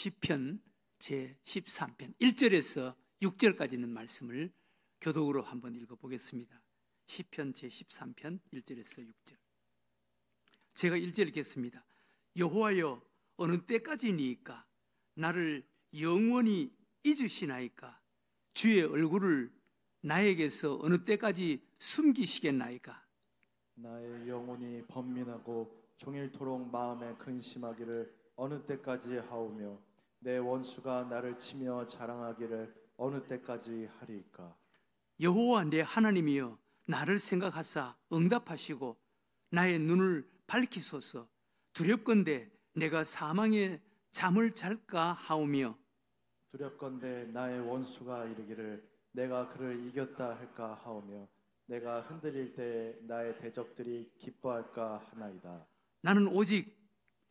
시편 제13편 1절에서 6절까지 있는 말씀을 교독으로 한번 읽어보겠습니다. 시편 제13편 1절에서 6절. 제가 1절 읽겠습니다. 여호와여, 어느 때까지니이까? 나를 영원히 잊으시나이까? 주의 얼굴을 나에게서 어느 때까지 숨기시겠나이까? 나의 영혼이 번민하고 종일토록 마음에 근심하기를 어느 때까지 하오며 내 원수가 나를 치며 자랑하기를 어느 때까지 하리이까? 여호와 내 하나님이여, 나를 생각하사 응답하시고 나의 눈을 밝히소서. 두렵건대 내가 사망의 잠을 잘까 하오며 두렵건대 나의 원수가 이르기를 내가 그를 이겼다 할까 하오며 내가 흔들릴 때 나의 대적들이 기뻐할까 하나이다. 나는 오직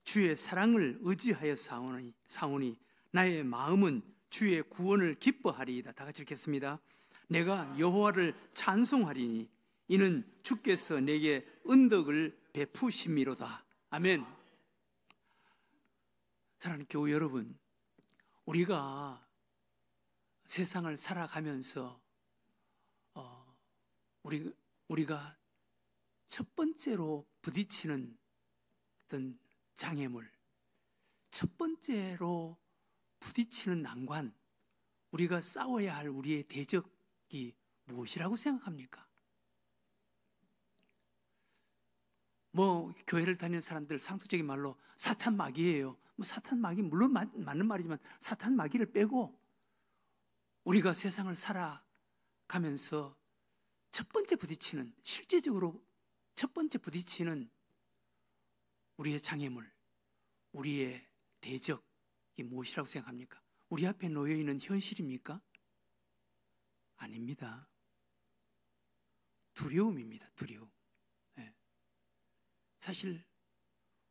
주의 사랑을 의지하여 사오니 나의 마음은 주의 구원을 기뻐하리이다. 다 같이 읽겠습니다. 내가 여호와를 찬송하리니 이는 주께서 내게 은덕을 베푸심이로다. 아멘. 사랑하는 교우 여러분, 우리가 세상을 살아가면서 우리가 첫 번째로 부딪히는 어떤 장애물, 첫 번째로 부딪히는 난관, 우리가 싸워야 할 우리의 대적이 무엇이라고 생각합니까? 교회를 다니는 사람들 상투적인 말로 사탄 마귀예요. 사탄 마귀 물론 맞는 말이지만 사탄 마귀를 빼고 우리가 세상을 살아가면서 첫 번째 부딪히는, 실제적으로 첫 번째 부딪히는 우리의 장애물, 우리의 대적이 무엇이라고 생각합니까? 우리 앞에 놓여 있는 현실입니까? 아닙니다. 두려움입니다. 두려움. 네. 사실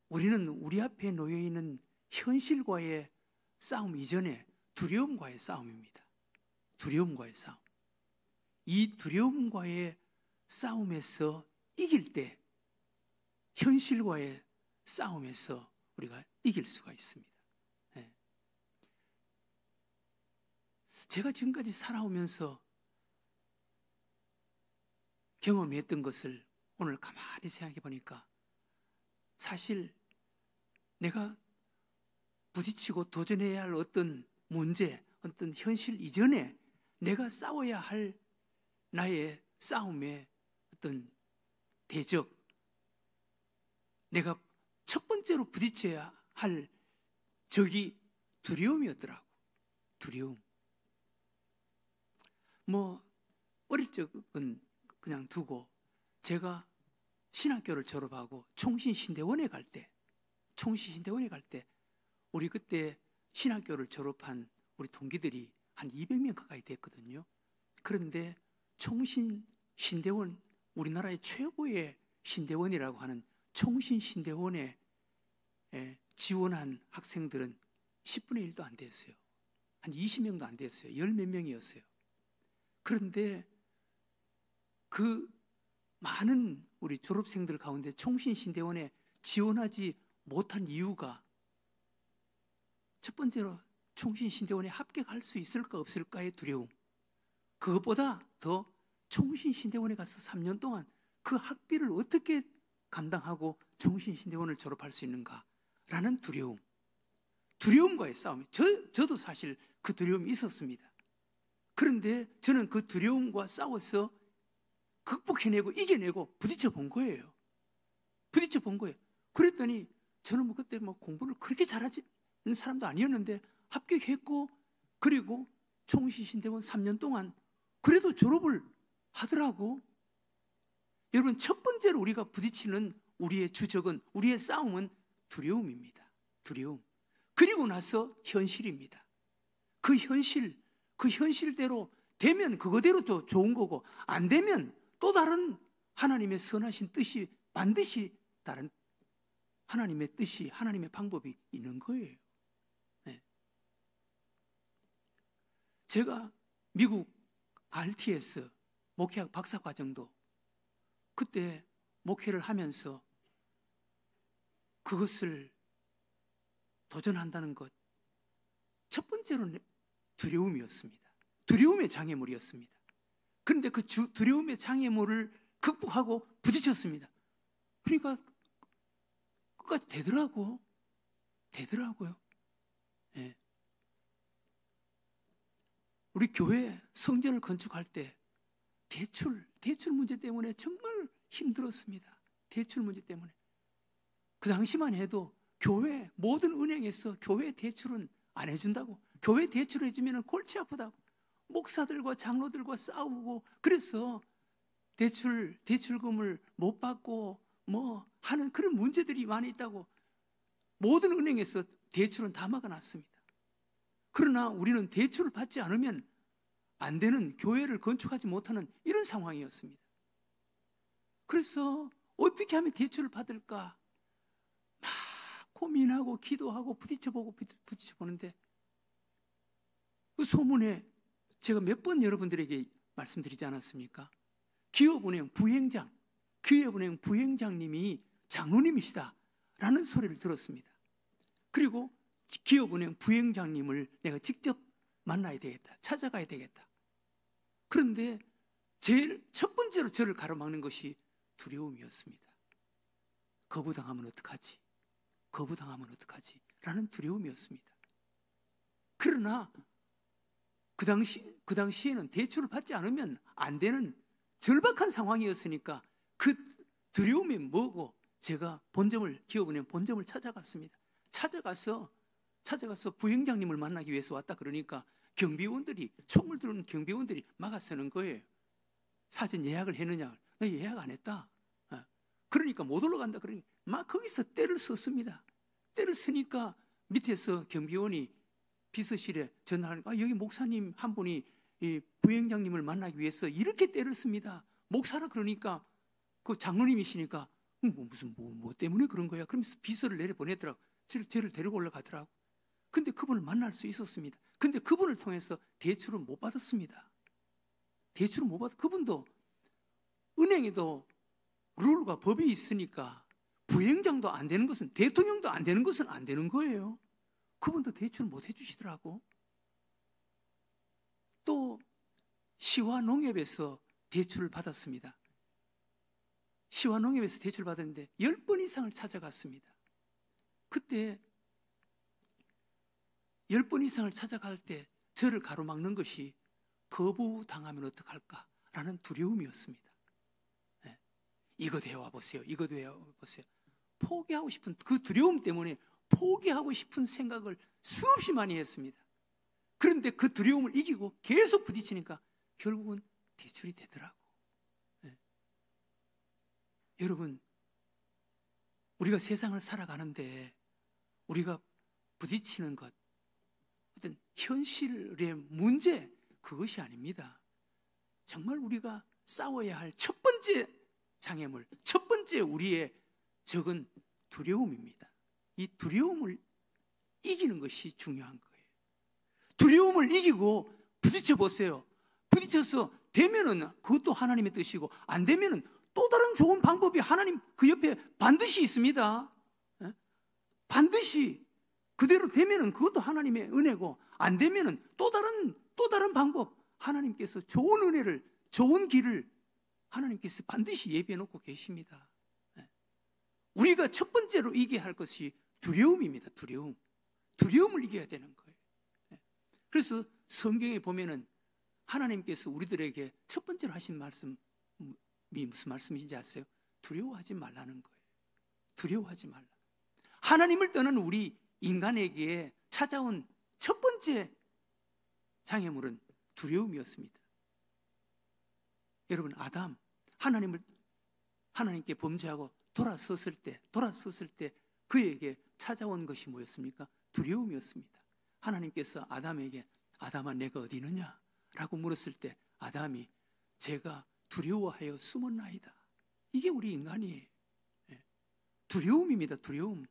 우리는 우리 앞에 놓여 있는 현실과의 싸움 이전에 두려움과의 싸움입니다. 두려움과의 싸움. 이 두려움과의 싸움에서 이길 때 현실과의 싸움에서 우리가 이길 수가 있습니다. 네. 제가 지금까지 살아오면서 경험했던 것을 오늘 가만히 생각해 보니까 사실 내가 부딪히고 도전해야 할 어떤 문제, 어떤 현실 이전에 내가 싸워야 할 나의 싸움의 어떤 대적, 내가 첫 번째로 부딪혀야 할 적이 두려움이었더라고. 두려움. 어릴 적은 그냥 두고 제가 신학교를 졸업하고 총신신대원에 갈 때 우리 그때 신학교를 졸업한 우리 동기들이 한 200명 가까이 됐거든요. 그런데 총신신대원, 우리나라의 최고의 신대원이라고 하는 총신신대원에 지원한 학생들은 10분의 1도 안 됐어요. 한 20명도 안 됐어요. 10몇 명이었어요. 그런데 그 많은 우리 졸업생들 가운데 총신신대원에 지원하지 못한 이유가 첫 번째로 총신신대원에 합격할 수 있을까 없을까의 두려움, 그것보다 더 총신신대원에 가서 3년 동안 그 학비를 어떻게 감당하고 총신신대원을 졸업할 수 있는가라는 두려움, 두려움과의 싸움이 저도 사실 그 두려움이 있었습니다. 그런데 저는 그 두려움과 싸워서 극복해내고 이겨내고 부딪혀 본 거예요. 그랬더니 저는 그때 공부를 그렇게 잘하는 사람도 아니었는데 합격했고, 그리고 총신신대원 3년 동안 그래도 졸업을 하더라고. 여러분, 첫 번째로 우리가 부딪히는 우리의 주적은, 우리의 싸움은 두려움입니다. 두려움. 그리고 나서 현실입니다. 그 현실대로 되면 그거대로 또 좋은 거고, 안 되면 또 다른 하나님의 선하신 뜻이, 반드시 다른 하나님의 뜻이, 하나님의 방법이 있는 거예요. 네. 제가 미국 RTS 목회학 박사과정도 그때 목회를 하면서 그것을 도전한다는 것, 첫 번째로는 두려움이었습니다. 두려움의 장애물이었습니다. 그런데 그 두려움의 장애물을 극복하고 부딪혔습니다. 그러니까 끝까지 되더라고요. 예. 우리 교회 성전을 건축할 때 대출 문제 때문에 정말 힘들었습니다. 대출 문제 때문에. 그 당시만 해도 교회 모든 은행에서 교회 대출은 안 해준다고, 교회 대출 해주면 골치 아프다고 목사들과 장로들과 싸우고, 그래서 대출금을 못 받고 뭐 하는 그런 문제들이 많이 있다고 모든 은행에서 대출은 다 막아놨습니다. 그러나 우리는 대출을 받지 않으면 안 되는, 교회를 건축하지 못하는 이런 상황이었습니다. 그래서 어떻게 하면 대출을 받을까 막 고민하고 기도하고 부딪혀보는데, 그 소문에 제가 몇 번 여러분들에게 말씀드리지 않았습니까? 기업은행 부행장님이 장로님이시다 라는 소리를 들었습니다. 그리고 기업은행 부행장님을 내가 직접 만나야 되겠다, 찾아가야 되겠다. 그런데 제일 첫 번째로 저를 가로막는 것이 두려움이었습니다. 거부당하면 어떡하지? 라는 두려움이었습니다. 그러나 그 당시에는 대출을 받지 않으면 안 되는 절박한 상황이었으니까 그 두려움이 뭐고, 제가 기업은행 본점을 찾아갔습니다. 찾아가서 부행장님을 만나기 위해서 왔다 그러니까 총을 들은 경비원들이 막아서는 거예요. 사전 예약을 했느냐? 나 예약 안 했다. 그러니까 못 올라간다. 그러니까 막 거기서 때를 썼습니다. 때를 쓰니까 밑에서 경비원이 비서실에 전화하니까 여기 목사님 한 분이 이 부행장님을 만나기 위해서 이렇게 때를 씁니다. 목사라 그러니까 그 장로님이시니까 뭐 때문에 그런 거야? 그러면서 비서를 내려보내더라고. 저를 데리고 올라가더라고. 근데 그분을 만날 수 있었습니다. 근데 그분을 통해서 대출을 못 받았습니다. 그분도 은행에도 룰과 법이 있으니까 부행장도 안 되는 것은, 대통령도 안 되는 것은 안 되는 거예요. 그분도 대출 못 해주시더라고. 또 시화농협에서 대출을 받았습니다. 시화농협에서 대출을 받았는데 10번 이상을 찾아갔습니다. 그때 10번 이상을 찾아갈 때 저를 가로막는 것이 거부당하면 어떡할까라는 두려움이었습니다. 네. 이것 해와 보세요. 포기하고 싶은 그 두려움 때문에 포기하고 싶은 생각을 수없이 많이 했습니다. 그런데 그 두려움을 이기고 계속 부딪히니까 결국은 대출이 되더라고. 네. 여러분, 우리가 세상을 살아가는데 우리가 부딪히는 것, 어떤 현실의 문제, 그것이 아닙니다. 정말 우리가 싸워야 할 첫 번째 장애물, 첫 번째 우리의 적은 두려움입니다. 이 두려움을 이기는 것이 중요한 거예요. 두려움을 이기고 부딪혀 보세요. 부딪혀서 되면은 그것도 하나님의 뜻이고, 안 되면은 또 다른 좋은 방법이 하나님 그 옆에 반드시 있습니다. 반드시 그대로 되면은 그것도 하나님의 은혜고, 안 되면은 또 다른 방법, 하나님께서 좋은 은혜를, 좋은 길을 하나님께서 반드시 예비해 놓고 계십니다. 우리가 첫 번째로 이겨야 할 것이 두려움입니다. 두려움을 이겨야 되는 거예요. 그래서 성경에 보면은 하나님께서 우리들에게 첫 번째로 하신 말씀이 무슨 말씀인지 아세요? 두려워하지 말라는 거예요. 두려워하지 말라. 하나님을 떠나는 우리 인간에게 찾아온 첫 번째 장애물은 두려움이었습니다. 여러분, 아담, 하나님께 범죄하고 돌아섰을 때 그에게 찾아온 것이 뭐였습니까? 두려움이었습니다. 하나님께서 아담에게 아담아 내가 어디 있느냐? 라고 물었을 때 아담이 제가 두려워하여 숨었나이다. 이게 우리 인간이에요. 두려움입니다. 두려움.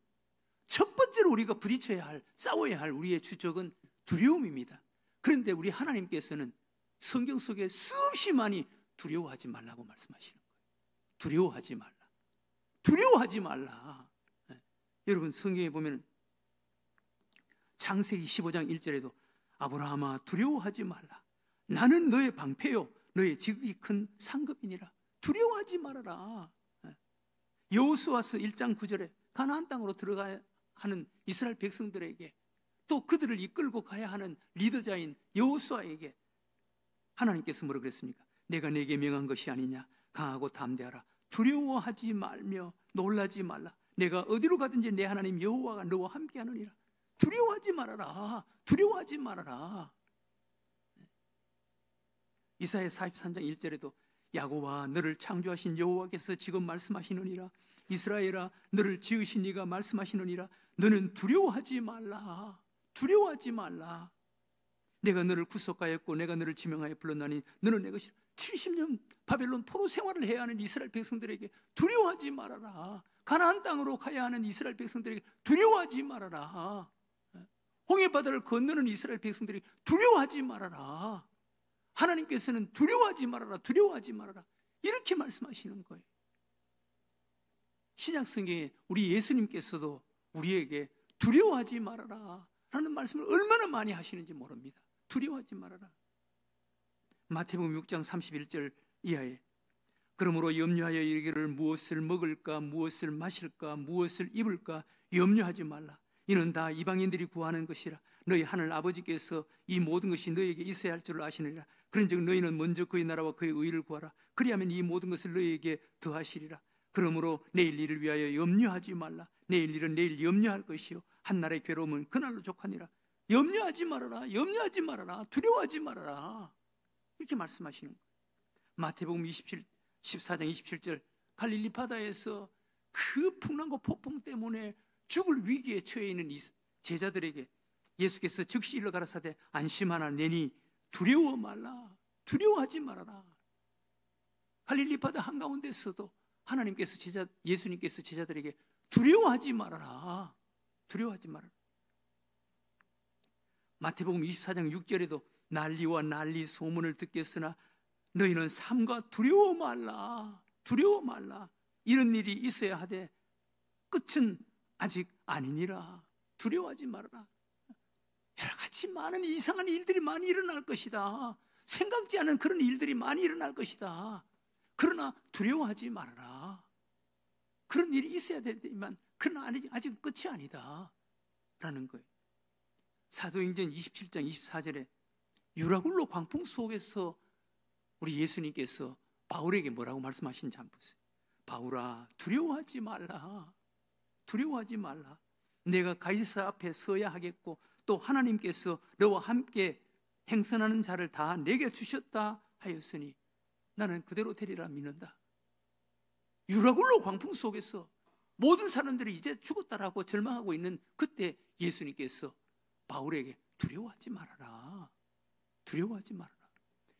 첫 번째로 우리가 부딪혀야 할, 싸워야 할 우리의 주적은 두려움입니다. 그런데 우리 하나님께서는 성경 속에 수없이 많이 두려워하지 말라고 말씀하시는 거예요. 두려워하지 말라. 여러분, 성경에 보면 창세기 15장 1절에도 아브라함아 두려워하지 말라. 나는 너의 방패요 너의 지극히 큰 상급이니라. 두려워하지 말아라. 여호수아서 1장 9절에 가나안 땅으로 들어가야 하는 이스라엘 백성들에게 또 그들을 이끌고 가야 하는 리더자인 여호수아에게 하나님께서 뭐라 그랬습니까? 내가 내게 명한 것이 아니냐. 강하고 담대하라. 두려워하지 말며 놀라지 말라. 내가 어디로 가든지 내 하나님 여호와가 너와 함께하느니라. 두려워하지 말아라. 두려워하지 말아라. 이사야 43장 1절에도 야곱아 너를 창조하신 여호와께서 지금 말씀하시느니라. 이스라엘아 너를 지으신 이가 말씀하시느니라. 너는 두려워하지 말라. 두려워하지 말라. 내가 너를 구속하였고 내가 너를 지명하여 불렀나니 너는 내 것이라. 70년 바벨론 포로 생활을 해야 하는 이스라엘 백성들에게 두려워하지 말아라. 가나안 땅으로 가야 하는 이스라엘 백성들에게 두려워하지 말아라. 홍해바다를 건너는 이스라엘 백성들에게 두려워하지 말아라. 하나님께서는 두려워하지 말아라. 두려워하지 말아라. 이렇게 말씀하시는 거예요. 신약 성경에 우리 예수님께서도 우리에게 두려워하지 말아라 라는 말씀을 얼마나 많이 하시는지 모릅니다. 두려워하지 말아라. 마태복음 6장 31절 이하에 그러므로 염려하여 이르기를 무엇을 먹을까 무엇을 마실까 무엇을 입을까 염려하지 말라. 이는 다 이방인들이 구하는 것이라. 너희 하늘 아버지께서 이 모든 것이 너희에게 있어야 할 줄을 아시느니라. 그런즉 너희는 먼저 그의 나라와 그의 의를 구하라. 그리하면 이 모든 것을 너희에게 더하시리라. 그러므로 내일 일을 위하여 염려하지 말라. 내일 일은 내일 염려할 것이요 한날의 괴로움은 그날로 족하니라. 염려하지 말아라. 염려하지 말아라. 두려워하지 말아라. 이렇게 말씀하시는 거예요. 마태복음 14장 27절 갈릴리 바다에서 그 풍랑과 폭풍 때문에 죽을 위기에 처해 있는 제자들에게 예수께서 즉시 일러 가라사대 안심하라 내니 두려워 말라. 두려워하지 말아라. 갈릴리 바다 한가운데서도 하나님께서 예수님께서 제자들에게 두려워하지 말아라. 두려워하지 말아라. 마태복음 24장 6절에도 난리와 난리 소문을 듣겠으나 너희는 삼가 두려워 말라. 두려워 말라. 이런 일이 있어야 하되 끝은 아직 아니니라. 두려워하지 말아라. 여러 가지 많은 이상한 일들이 많이 일어날 것이다. 생각지 않은 그런 일들이 많이 일어날 것이다. 그러나 두려워하지 말아라. 그런 일이 있어야 되지만 그러나 아직 끝이 아니다 라는 거예요. 사도행전 27장 24절에 유라굴로 광풍 속에서 우리 예수님께서 바울에게 뭐라고 말씀하시는지 한번 보세요. 바울아 두려워하지 말라. 두려워하지 말라. 내가 가이사 앞에 서야 하겠고 또 하나님께서 너와 함께 행선하는 자를 다 내게 주셨다 하였으니 나는 그대로 되리라 믿는다. 유라굴로 광풍 속에서 모든 사람들이 이제 죽었다라고 절망하고 있는 그때 예수님께서 바울에게 두려워하지 말아라. 두려워하지 말아라.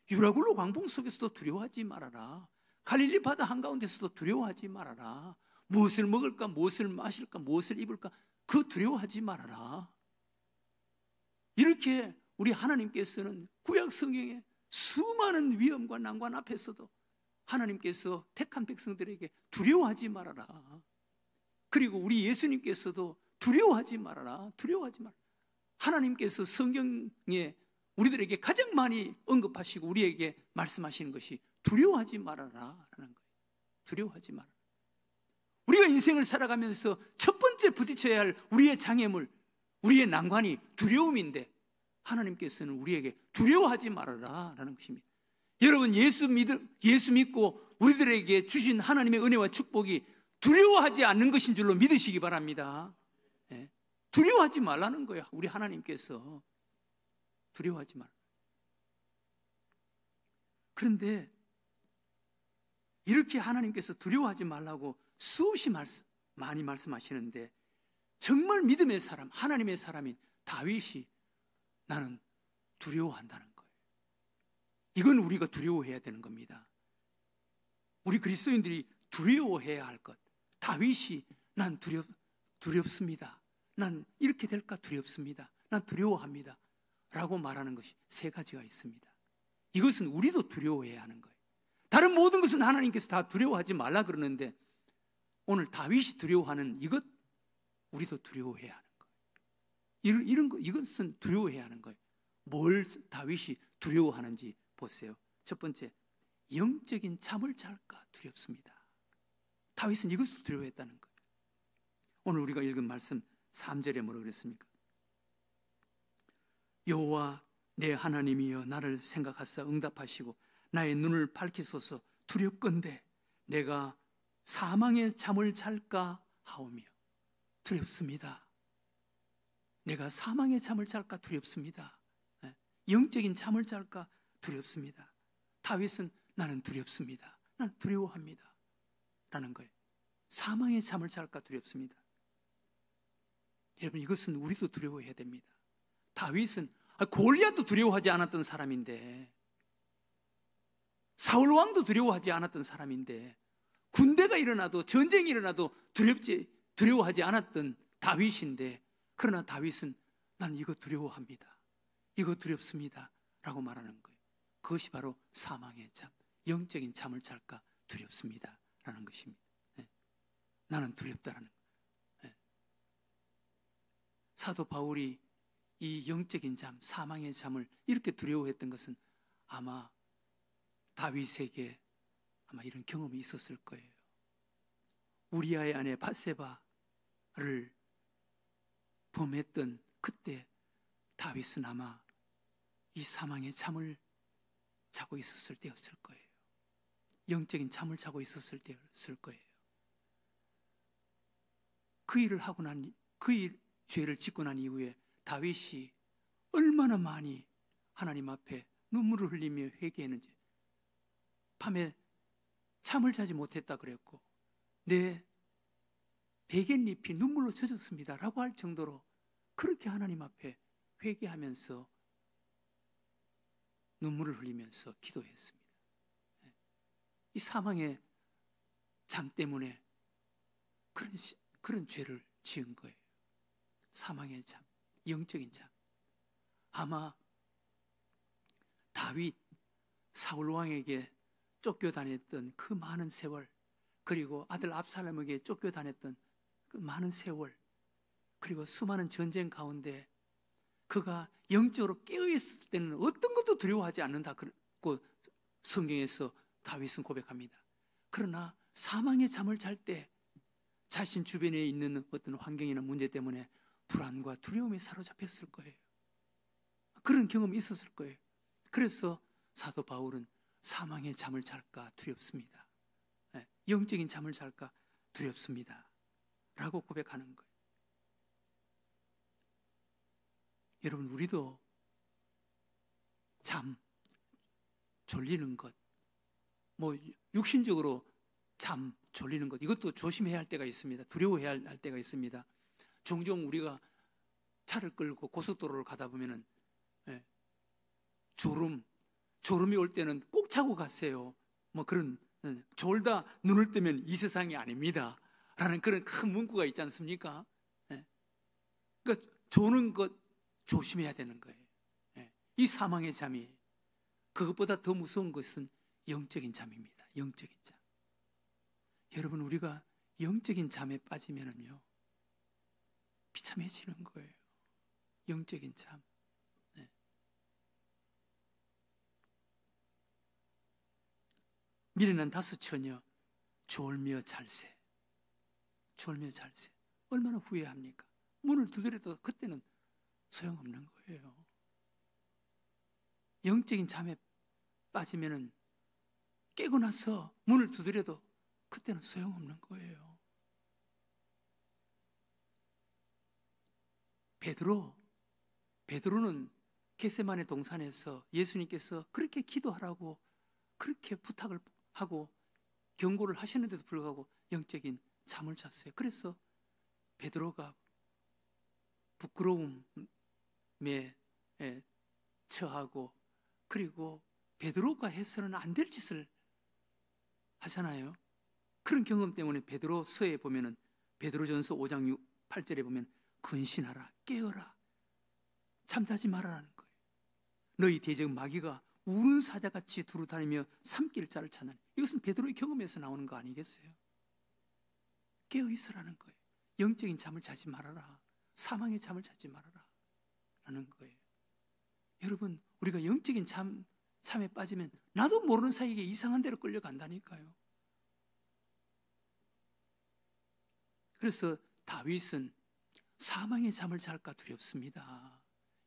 유라굴로 광풍 속에서도 두려워하지 말아라. 갈릴리 바다 한가운데서도 두려워하지 말아라. 무엇을 먹을까 무엇을 마실까 무엇을 입을까 그 두려워하지 말아라. 이렇게 우리 하나님께서는 구약 성경에 수많은 위험과 난관 앞에서도 하나님께서 택한 백성들에게 두려워하지 말아라. 그리고 우리 예수님께서도 두려워하지 말아라. 두려워하지 말아라. 하나님께서 성경에 우리들에게 가장 많이 언급하시고 우리에게 말씀하시는 것이 두려워하지 말아라 라는 거예요. 두려워하지 말아라. 우리가 인생을 살아가면서 첫 번째 부딪혀야 할 우리의 장애물, 우리의 난관이 두려움인데 하나님께서는 우리에게 두려워하지 말아라 라는 것입니다. 여러분 예수 믿고 우리들에게 주신 하나님의 은혜와 축복이 두려워하지 않는 것인 줄로 믿으시기 바랍니다. 네. 두려워하지 말라는 거예요. 우리 하나님께서 두려워하지 말라. 그런데 이렇게 하나님께서 두려워하지 말라고 수없이 많이 말씀하시는데 정말 믿음의 사람, 하나님의 사람인 다윗이 나는 두려워한다는 거예요. 이건 우리가 두려워해야 되는 겁니다. 우리 그리스도인들이 두려워해야 할 것. 다윗이 난 두렵습니다. 난 이렇게 될까 두렵습니다. 난 두려워합니다. 라고 말하는 것이 세 가지가 있습니다. 이것은 우리도 두려워해야 하는 거예요. 다른 모든 것은 하나님께서 다 두려워하지 말라 그러는데 오늘 다윗이 두려워하는 이것 우리도 두려워해야 하는 거예요. 이런 거, 이것은 두려워해야 하는 거예요. 뭘 다윗이 두려워하는지 보세요. 첫 번째, 영적인 잠을 잘까 두렵습니다. 다윗은 이것을 두려워했다는 거예요. 오늘 우리가 읽은 말씀 3절에 뭐라고 그랬습니까? 여호와 내 하나님이여 나를 생각하사 응답하시고 나의 눈을 밝히소서. 두렵건대 내가 사망의 잠을 잘까 하오며. 두렵습니다. 내가 사망의 잠을 잘까 두렵습니다. 영적인 잠을 잘까 두렵습니다. 다윗은 나는 두렵습니다. 나는 두려워합니다. 라는 거예요. 사망의 잠을 잘까 두렵습니다. 여러분, 이것은 우리도 두려워해야 됩니다. 다윗은 골리앗도 두려워하지 않았던 사람인데, 사울 왕도 두려워하지 않았던 사람인데, 군대가 일어나도, 전쟁이 일어나도 두려워하지 않았던 다윗인데, 그러나 다윗은 나는 이거 두려워합니다. 이거 두렵습니다. 라고 말하는 거예요. 그것이 바로 사망의 잠, 영적인 잠을 잘까 두렵습니다. 라는 것입니다. 나는 두렵다라는 거예요. 사도 바울이 이 영적인 잠, 사망의 잠을 이렇게 두려워했던 것은 아마 다윗에게 아마 이런 경험이 있었을 거예요. 우리아의 아내 밧세바를 범했던 그때 다윗은 아마 이 사망의 잠을 자고 있었을 때였을 거예요. 영적인 잠을 자고 있었을 때였을 거예요. 그 죄를 짓고 난 이후에 다윗이 얼마나 많이 하나님 앞에 눈물을 흘리며 회개했는지, 밤에 잠을 자지 못했다 그랬고 내 베갯잎이 눈물로 젖었습니다 라고 할 정도로 그렇게 하나님 앞에 회개하면서 눈물을 흘리면서 기도했습니다. 이 사망의 잠 때문에 그런 죄를 지은 거예요. 사망의 잠, 영적인 잠. 아마 다윗, 사울 왕에게 쫓겨다녔던 그 많은 세월, 그리고 아들 압살롬에게 쫓겨다녔던 그 많은 세월, 그리고 수많은 전쟁 가운데 그가 영적으로 깨어있을 때는 어떤 것도 두려워하지 않는다고 성경에서 다윗은 고백합니다. 그러나 사망의 잠을 잘 때 자신 주변에 있는 어떤 환경이나 문제 때문에 불안과 두려움에 사로잡혔을 거예요. 그런 경험이 있었을 거예요. 그래서 사도 바울은 사망의 잠을 잘까 두렵습니다. 영적인 잠을 잘까 두렵습니다. 라고 고백하는 거예요. 여러분, 우리도 잠, 졸리는 것, 육신적으로 잠, 졸리는 것, 이것도 조심해야 할 때가 있습니다. 두려워해야 할 때가 있습니다. 종종 우리가 차를 끌고 고속도로를 가다 보면은 졸음이 올 때는 꼭 자고 가세요. 그런 졸다 눈을 뜨면 이 세상이 아닙니다. 라는 그런 큰 문구가 있지 않습니까? 그러니까 조는 것 조심해야 되는 거예요. 이 사망의 잠이, 그것보다 더 무서운 것은 영적인 잠입니다. 영적인 잠. 여러분, 우리가 영적인 잠에 빠지면은요, 비참해지는 거예요. 영적인 잠. 미련한 다섯 처녀 졸며 잘세. 졸며 잘세. 얼마나 후회합니까? 문을 두드려도 그때는 소용없는 거예요. 영적인 잠에 빠지면은 깨고 나서 문을 두드려도 그때는 소용없는 거예요. 베드로는 겟세마네 동산에서 예수님께서 그렇게 기도하라고 그렇게 부탁을 하고 경고를 하셨는데도 불구하고 영적인 잠을 잤어요. 그래서 베드로가 부끄러움에 처하고, 그리고 베드로가 해서는 안 될 짓을 하잖아요. 그런 경험 때문에 베드로서에 보면은 베드로전서 5장 8절에 보면 근신하라, 깨어라, 잠자지 말아라는 거예요. 너희 대적 마귀가 우는 사자같이 두루다니며 삼킬 자를 찾는, 이것은 베드로의 경험에서 나오는 거 아니겠어요? 깨어 있으라는 거예요. 영적인 잠을 자지 말아라. 사망의 잠을 자지 말아라. 라는 거예요. 여러분, 우리가 영적인 참에 빠지면 나도 모르는 사이에 이상한 데로 끌려간다니까요. 그래서 다윗은 사망의 잠을 잘까 두렵습니다.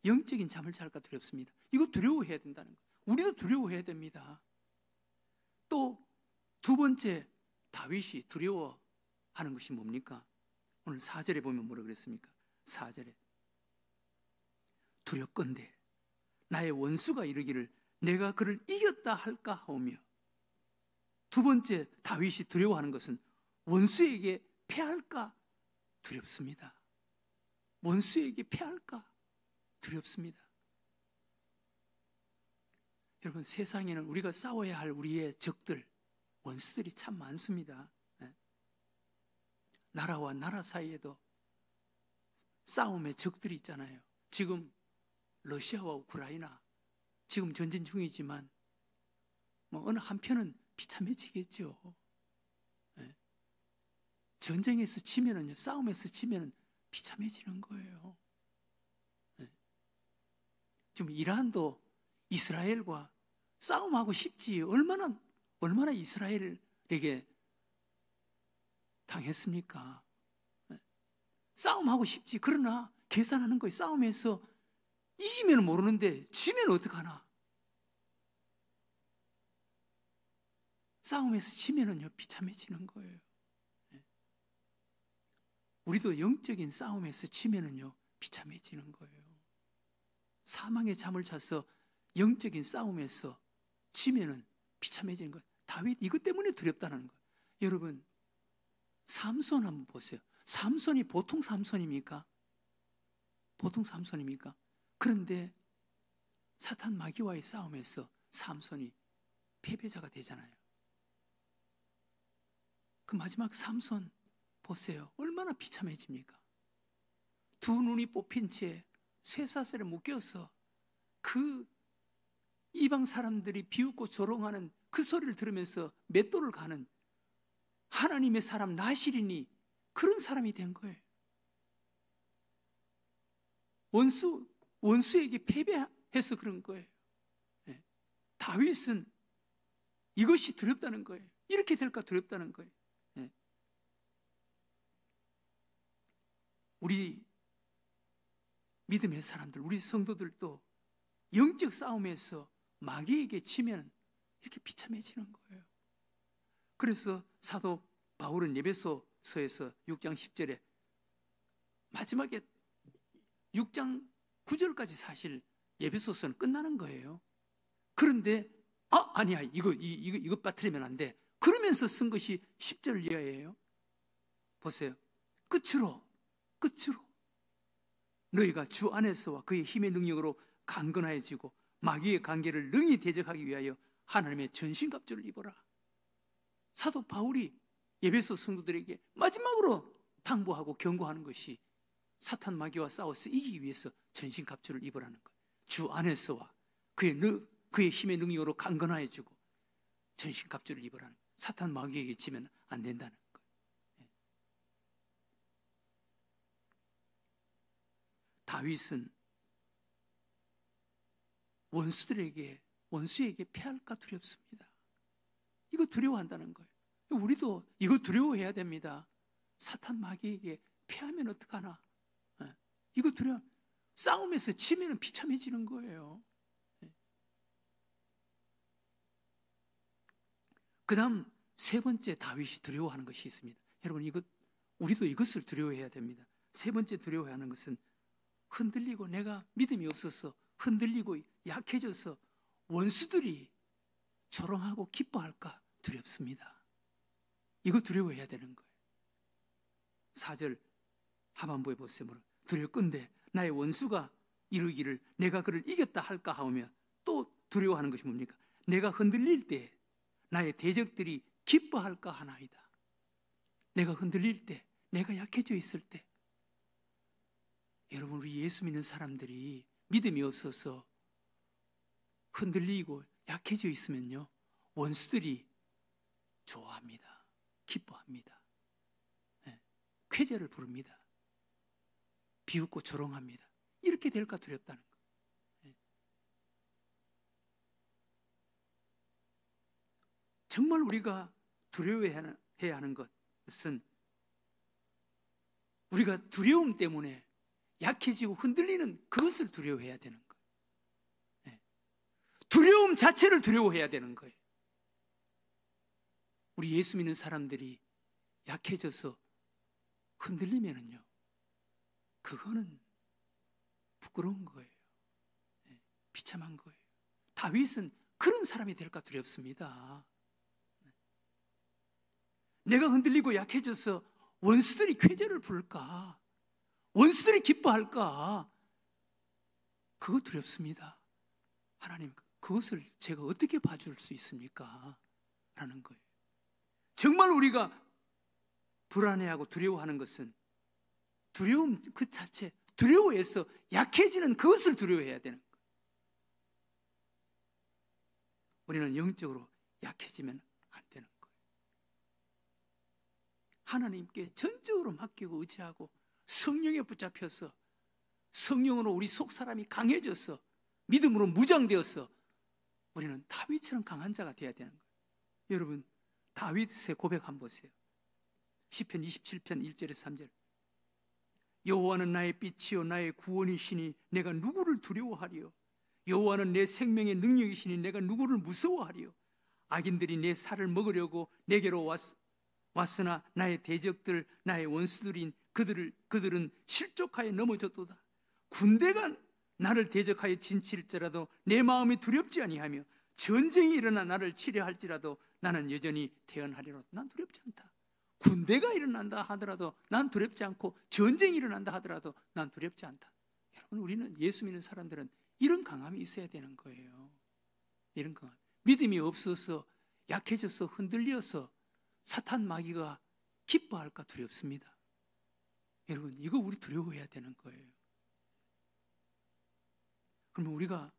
영적인 잠을 잘까 두렵습니다. 이거 두려워해야 된다는 거예요. 우리도 두려워해야 됩니다. 또 두 번째 다윗이 두려워하는 것이 뭡니까? 오늘 4절에 보면 뭐라 그랬습니까? 4절에 두렵건대 나의 원수가 이르기를 내가 그를 이겼다 할까 하오며, 두 번째 다윗이 두려워하는 것은 원수에게 패할까 두렵습니다. 원수에게 패할까 두렵습니다. 여러분, 세상에는 우리가 싸워야 할 우리의 적들, 원수들이 참 많습니다. 나라와 나라 사이에도 싸움의 적들이 있잖아요. 지금 러시아와 우크라이나 지금 전쟁 중이지만 어느 한편은 비참해지겠죠. 전쟁에서 치면은요, 싸움에서 치면은 비참해지는 거예요. 지금 이란도 이스라엘과 싸움하고 싶지 얼마나 이스라엘에게 당했습니까? 싸움하고 싶지. 그러나 계산하는 거예요. 싸움에서 이기면 모르는데 지면 어떡하나? 싸움에서 지면은요, 비참해지는 거예요. 우리도 영적인 싸움에서 지면은요, 비참해지는 거예요. 사망의 잠을 자서 영적인 싸움에서 지면은 비참해지는 거예요. 다윗 이것 때문에 두렵다는 거예요. 여러분, 삼손 한번 보세요. 삼손이 보통 삼손입니까? 보통 삼손입니까? 그런데 사탄 마귀와의 싸움에서 삼손이 패배자가 되잖아요. 그 마지막 삼손 보세요. 얼마나 비참해집니까? 두 눈이 뽑힌 채 쇠사슬에 묶여서 그 이방 사람들이 비웃고 조롱하는 그 소리를 들으면서 맷돌을 가는 하나님의 사람 나실이니 그런 사람이 된 거예요. 원수에게 패배해서 그런 거예요. 다윗은 이것이 두렵다는 거예요. 이렇게 될까 두렵다는 거예요. 우리 믿음의 사람들, 우리 성도들도 영적 싸움에서 마귀에게 치면 이렇게 비참해지는 거예요. 그래서 사도 바울은 에베소서에서 6장 10절에 마지막에 6장 9절까지 사실 에베소서는 끝나는 거예요. 그런데 아니야, 이거 빠뜨리면 안 돼. 그러면서 쓴 것이 10절 이하예요. 보세요. 끝으로 너희가 주 안에서와 그의 힘의 능력으로 강건해지고 마귀의 관계를 능히 대적하기 위하여 하나님의 전신갑주를 입어라. 사도 바울이 에베소 성도들에게 마지막으로 당부하고 경고하는 것이 사탄 마귀와 싸워서 이기기 위해서 전신갑주를 입으라는 거예요. 주 안에서와 그의 힘의 능력으로 강건해지고 전신갑주를 입으라는 거예요. 사탄 마귀에게 지면 안 된다는 거예요. 다윗은 원수에게 패할까 두렵습니다. 이거 두려워한다는 거예요. 우리도 이거 두려워해야 됩니다. 사탄 마귀에게 패하면 어떡하나? 이거 싸움에서 지면 비참해지는 거예요. 그 다음 세 번째 다윗이 두려워하는 것이 있습니다. 여러분, 우리도 이것을 두려워해야 됩니다. 세 번째 두려워하는 것은 흔들리고 내가 믿음이 없어서 흔들리고 약해져서 원수들이 조롱하고 기뻐할까 두렵습니다. 이거 두려워해야 되는 거예요. 4절 하반부에 보세요. 두렵건대 나의 원수가 이르기를 내가 그를 이겼다 할까 하오며, 또 두려워하는 것이 뭡니까? 내가 흔들릴 때 나의 대적들이 기뻐할까 하나이다. 내가 흔들릴 때, 내가 약해져 있을 때, 여러분, 우리 예수 믿는 사람들이 믿음이 없어서 흔들리고 약해져 있으면요, 원수들이 좋아합니다. 기뻐합니다. 쾌재를 부릅니다. 비웃고 조롱합니다. 이렇게 될까 두렵다는 거예요. 정말 우리가 두려워해야 하는 것은 우리가 두려움 때문에 약해지고 흔들리는 그것을 두려워해야 되는 거예요. 두려움 자체를 두려워해야 되는 거예요. 우리 예수 믿는 사람들이 약해져서 흔들리면은요, 그거는 부끄러운 거예요. 비참한 거예요. 다윗은 그런 사람이 될까 두렵습니다. 내가 흔들리고 약해져서 원수들이 쾌재를 부를까? 원수들이 기뻐할까? 그거 두렵습니다. 하나님, 그것을 제가 어떻게 봐줄 수 있습니까? 라는 거예요. 정말 우리가 불안해하고 두려워하는 것은 두려움 그 자체, 두려워해서 약해지는 그것을 두려워해야 되는 거예요. 우리는 영적으로 약해지면 안 되는 거예요. 하나님께 전적으로 맡기고 의지하고 성령에 붙잡혀서 성령으로 우리 속 사람이 강해져서 믿음으로 무장되어서 우리는 다윗처럼 강한 자가 되어야 되는 거예요. 여러분, 다윗의 고백 한번 보세요. 시편 27편 1절에서 3절. 여호와는 나의 빛이요 나의 구원이시니 내가 누구를 두려워하리요? 여호와는 내 생명의 능력이시니 내가 누구를 무서워하리요? 악인들이 내 살을 먹으려고 내게로 왔으나 나의 대적들 나의 원수들인 그들은 실족하여 넘어졌도다. 군대가 나를 대적하여 진칠지라도 내 마음이 두렵지 아니하며 전쟁이 일어나 나를 치려 할지라도 나는 여전히 태어나리로다. 난 두렵지 않다. 군대가 일어난다 하더라도 난 두렵지 않고 전쟁이 일어난다 하더라도 난 두렵지 않다. 여러분, 우리는 예수 믿는 사람들은 이런 강함이 있어야 되는 거예요. 이런 강함. 믿음이 없어서 약해져서 흔들려서 사탄 마귀가 기뻐할까 두렵습니다. 여러분, 이거 우리 두려워해야 되는 거예요. 그러면 우리가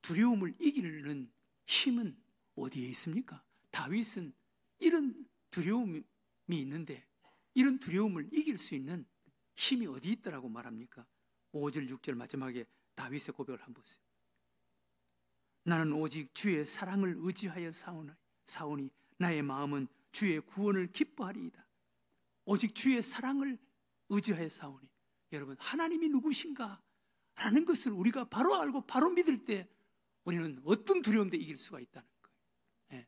두려움을 이기는 힘은 어디에 있습니까? 다윗은 이런 두려움이 있는데 이런 두려움을 이길 수 있는 힘이 어디 있다라고 말합니까? 5절 6절 마지막에 다윗의 고백을 한번 보세요. 나는 오직 주의 사랑을 의지하여 사오니 나의 마음은 주의 구원을 기뻐하리이다. 오직 주의 사랑을 의지하여 사오니. 여러분, 하나님이 누구신가 라는 것을 우리가 바로 알고 바로 믿을 때 우리는 어떤 두려움도 이길 수가 있다는 거예요.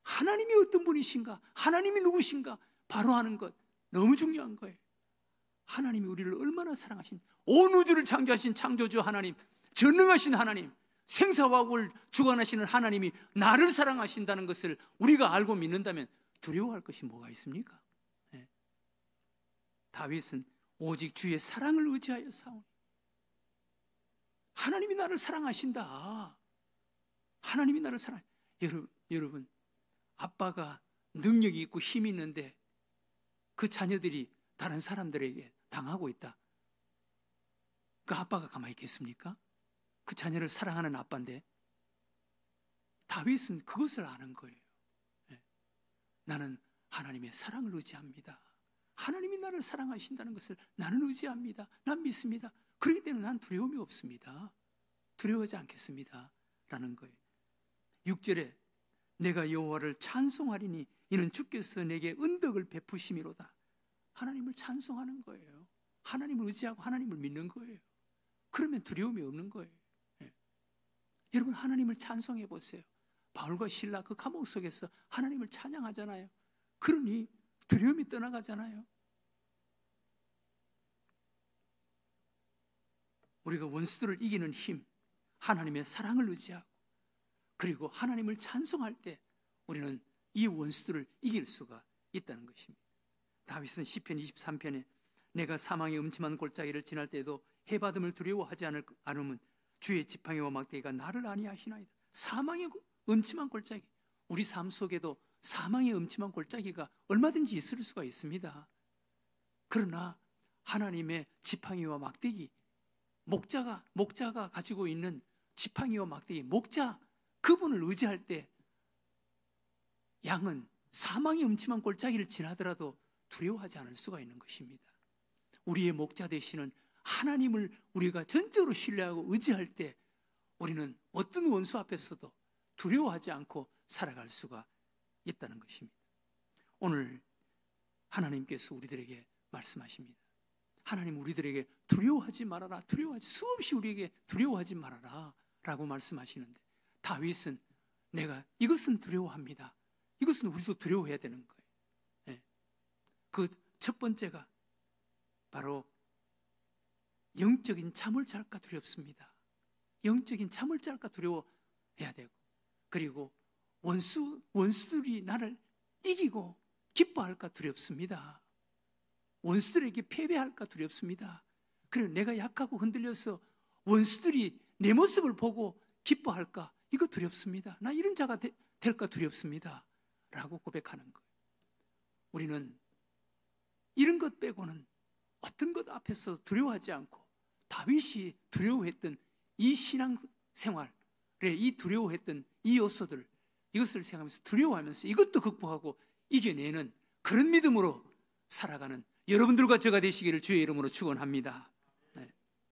하나님이 어떤 분이신가, 하나님이 누구신가 바로 아는 것 너무 중요한 거예요. 하나님이 우리를 얼마나 사랑하신, 온 우주를 창조하신 창조주 하나님, 전능하신 하나님, 생사화국을 주관하시는 하나님이 나를 사랑하신다는 것을 우리가 알고 믿는다면 두려워할 것이 뭐가 있습니까? 다윗은 오직 주의 사랑을 의지하여 사오니. 하나님이 나를 사랑하신다. 하나님이 나를 사랑해. 여러분, 아빠가 능력이 있고 힘이 있는데 그 자녀들이 다른 사람들에게 당하고 있다. 그 아빠가 가만히 있겠습니까? 그 자녀를 사랑하는 아빠인데. 다윗은 그것을 아는 거예요. 나는 하나님의 사랑을 의지합니다. 하나님이 나를 사랑하신다는 것을 나는 의지합니다. 난 믿습니다. 그렇기 때문에 난 두려움이 없습니다. 두려워하지 않겠습니다. 라는 거예요. 6절에 내가 여호와를 찬송하리니 이는 주께서 내게 은덕을 베푸심이로다. 하나님을 찬송하는 거예요. 하나님을 의지하고 하나님을 믿는 거예요. 그러면 두려움이 없는 거예요. 여러분, 하나님을 찬송해 보세요. 바울과 실라 그 감옥 속에서 하나님을 찬양하잖아요. 그러니 두려움이 떠나가잖아요. 우리가 원수들을 이기는 힘, 하나님의 사랑을 의지하고 그리고 하나님을 찬송할 때 우리는 이 원수들을 이길 수가 있다는 것입니다. 다윗은 시편 23편에 내가 사망의 음침한 골짜기를 지날 때에도 해받음을 두려워하지 않으면 주의 지팡이와 막대기가 나를 안위하시나이다. 사망의 음침한 골짜기, 우리 삶 속에도 사망의 음침한 골짜기가 얼마든지 있을 수가 있습니다. 그러나 하나님의 지팡이와 막대기, 목자가 가지고 있는 지팡이와 막대기, 목자 그분을 의지할 때 양은 사망의 음침한 골짜기를 지나더라도 두려워하지 않을 수가 있는 것입니다. 우리의 목자 되시는 하나님을 우리가 전적으로 신뢰하고 의지할 때 우리는 어떤 원수 앞에서도 두려워하지 않고 살아갈 수가 있다는 것입니다. 오늘 하나님께서 우리들에게 말씀하십니다. 하나님 우리들에게 두려워하지 말아라, 수없이 우리에게 두려워하지 말아라 라고 말씀하시는데, 다윗은 내가 이것은 두려워합니다. 이것은 우리도 두려워해야 되는 거예요. 네. 그 첫 번째가 바로 영적인 잠을 잘까 두렵습니다. 영적인 잠을 잘까 두려워해야 되고, 그리고 원수들이 나를 이기고 기뻐할까 두렵습니다. 원수들에게 패배할까 두렵습니다. 그리고 내가 약하고 흔들려서 원수들이 내 모습을 보고 기뻐할까, 이거 두렵습니다. 나 이런 자가 될까 두렵습니다 라고 고백하는 거예요. 우리는 이런 것 빼고는 어떤 것 앞에서 두려워하지 않고, 다윗이 두려워했던 이 신앙생활에 이 두려워했던 이 요소들, 이것을 생각하면서 두려워하면서 이것도 극복하고 이겨내는 그런 믿음으로 살아가는 여러분들과 제가 되시기를 주의 이름으로 축원합니다.